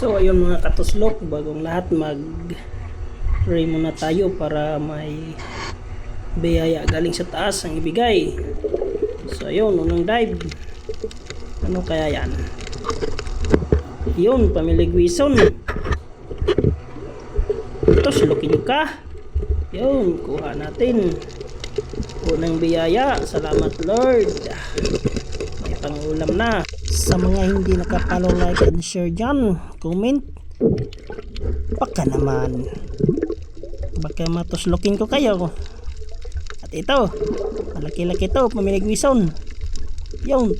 So ayun mga katuslok, bagong lahat mag-pray muna tayo para may biyaya galing sa taas ang ibigay. So ayun, unang dive. Ano kaya yan? Yun, Pamilya Guison. Tuslokin ka. Yun, kuha natin. Unang biyaya. Salamat Lord. May pangulam na. Sa mga hindi nakapalo, like and share dyan, comment, baka naman baka matuslokin ko kayo. At ito, malaki-laki ito, Pamilya Guison. Yun,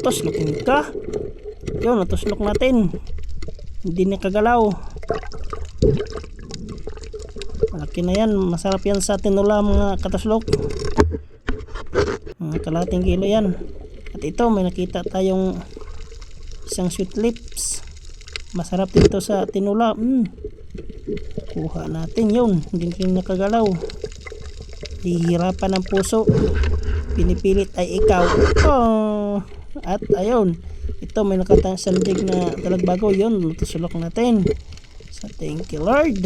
tuslokin ka. Yun, natuslok natin, hindi nakagalaw. Malaki na yan, masarap yan sa tinula mga katuslok. Mga kalating kilo yan. At ito, may nakita tayong isang sweet lips. Masarap dito sa tinula. Kuha natin yun. Hindi rin nakagalaw. Hihirapan ng puso. Pinipilit ay ikaw. Oh! At ayun. Ito, may nakatang sandig na talagbago. Yun, matusulok natin. So, thank you Lord.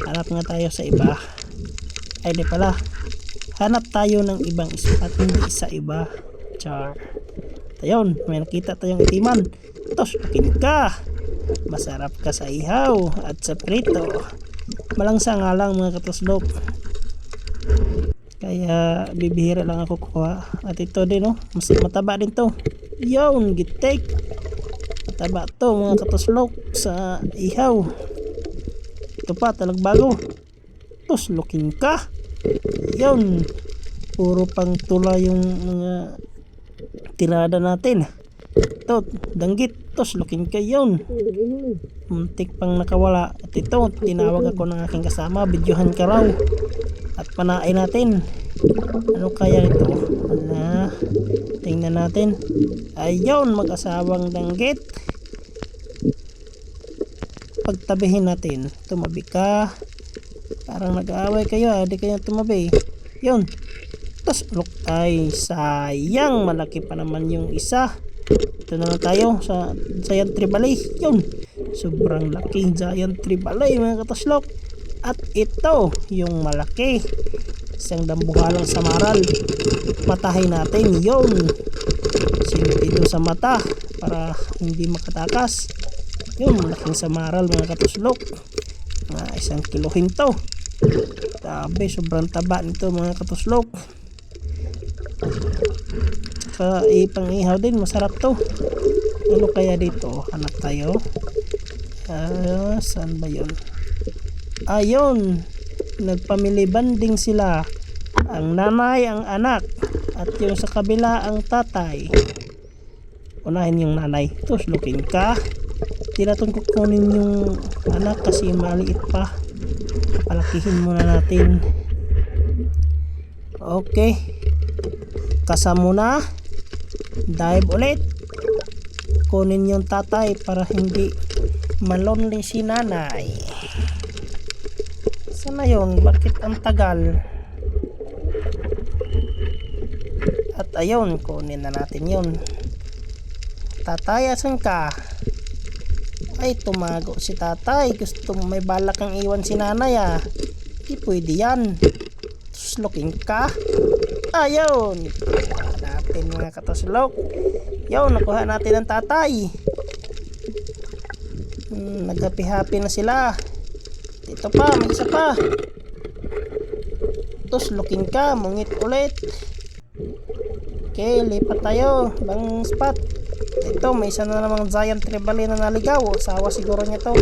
Hanap nga tayo sa iba. Ay, di pala. Hanap tayo ng ibang spot. Hindi sa iba. Char. Ayun, may nakita tayong itiman. Tuslokin ka. Masarap ka sa ihaw at sa prito. Malangsa nga lang mga katuslok. Kaya bibihira lang ako kuha. At ito din, mas mataba din to. Yun, gitek. Mataba to mga katuslok sa ihaw. Ito pa, talagbago. Tuslokin ka. Yun. Puro pang tula yung mga tirada natin. Ito, danggit. Tuslokin ka yun. Muntik pang nakawala. At ito, tinawag ako ng aking kasama. Videohan ka raw. At panain natin. Ano kaya ito? Tingnan natin. Ayun, mag-asawang danggit. Pagtabihin natin. Tumabi ka. Parang nag-aaway kayo. Hindi kayo tumabi. Yun. Tuslok. Ay, sayang. Malaki pa naman yung isa. Ito na lang tayo sa giant tribali. Yun. Sobrang laking giant tribali mga katuslok. At ito, yung malaki. Isang dambuhalang samaral. Matahin natin. Yun. Sinitido sa mata para hindi makatakas. Yun, malaking samaral mga katuslok. Isang kilohin to. Tabi, sobrang taba nito mga katuslok. Saka ipang-ihaw din, masarap to. Ano kaya dito? Hanap tayo. Saan ba yun? Ayun, nagpamily banding sila. Ang nanay, ang anak, at yung sa kabila ang tatay. Unahin yung nanay. Tuslokin ka. Di natin kukunin yung anak kasi maliit pa. Palakihin muna natin. Okay, kasama na. Dive ulit. Kunin yung tatay para hindi malonely si nanay. Sana yun? Bakit ang tagal? At ayun, kunin na natin yun. Tatay, asan ka? Ay, tumago si tatay. Gusto may balak kang iwan si nanay Di pwede yan. Tuslokin ka. Ayun. Nakuha natin mga katuslok. Yun, nakuha natin ang tatay. Naghappy-happy na sila. Ito pa, may isa pa. Tuslokin ka. Mungit ulit. Okay, lipat tayo. Bang spot. Ito, may isa na namang giant tribali na naligaw. Asawa siguro niya to.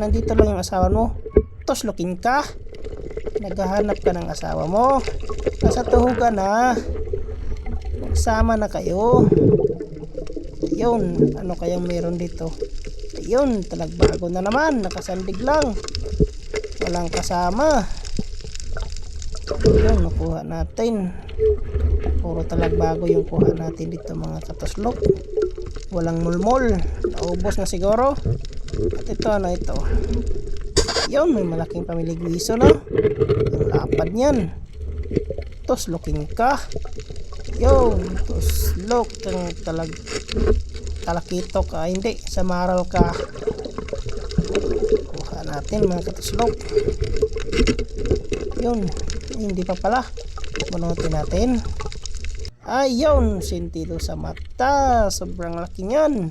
Nandito lang yung asawa mo. Tuslokin ka. Naghahanap ka ng asawa mo. Nasa tuhugan na. Magsama na kayo. Yun, ano kayang meron dito? Yun, talagbago na naman. Nakasandig lang. Walang kasama. Yun, nakuha natin. Puro talagbago yung kuha natin dito mga katuslok. Walang mulmol. Naubos na siguro. At ito, ano ito? Yun, may malaking Pamilya Guison Ang lapad niyan. Tuslokin ka. Yun, tuslok. kalakitok, hindi, sa maral ka. Kuha natin mga katuslok. Yun, hindi pa pala. Bunutin natin. Ayun, sentido sa mata. Sobrang laki niyan.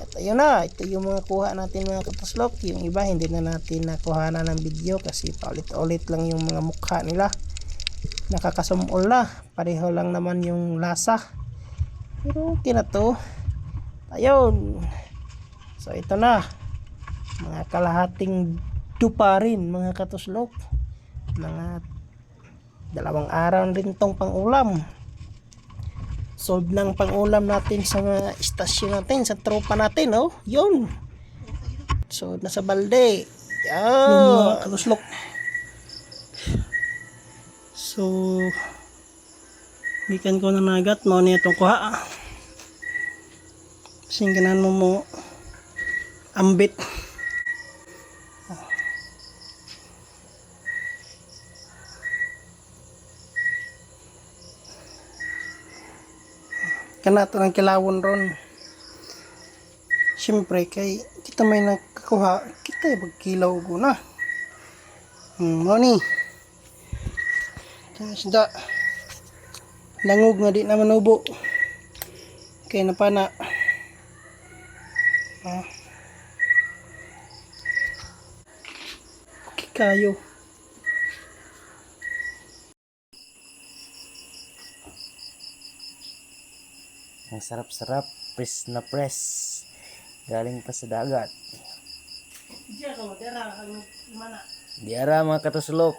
At ayun na, ito yung mga kuha natin mga katuslok. Yung iba hindi na natin nakuha na ng video kasi paulit-ulit lang yung mga mukha nila. Nakakasumol na. Pareho lang naman yung lasa. Pero okay na to. Ayun. So ito na. Mga kalahating dupa rin mga katuslok. Mga 2 araw rin tong pang-ulam. Solve ng pang-ulam natin sa mga istasyon natin, sa tropa natin, oh. Yun. So, nasa balde. Yan. Yung mga katuslok. So, gikan ko na nagat, mao niya itong kuha. Singganan mo ambit. Kanato ng kilawon ron. Siyempre kay kita may nakakuha, kita magkilaw ko na. Money. Isda. Langog nga di naman ubo. Kay napana. Okay kayo. Ang sarap-sarap, press na press. Galing pa sa dagat. Diara mga katuslok.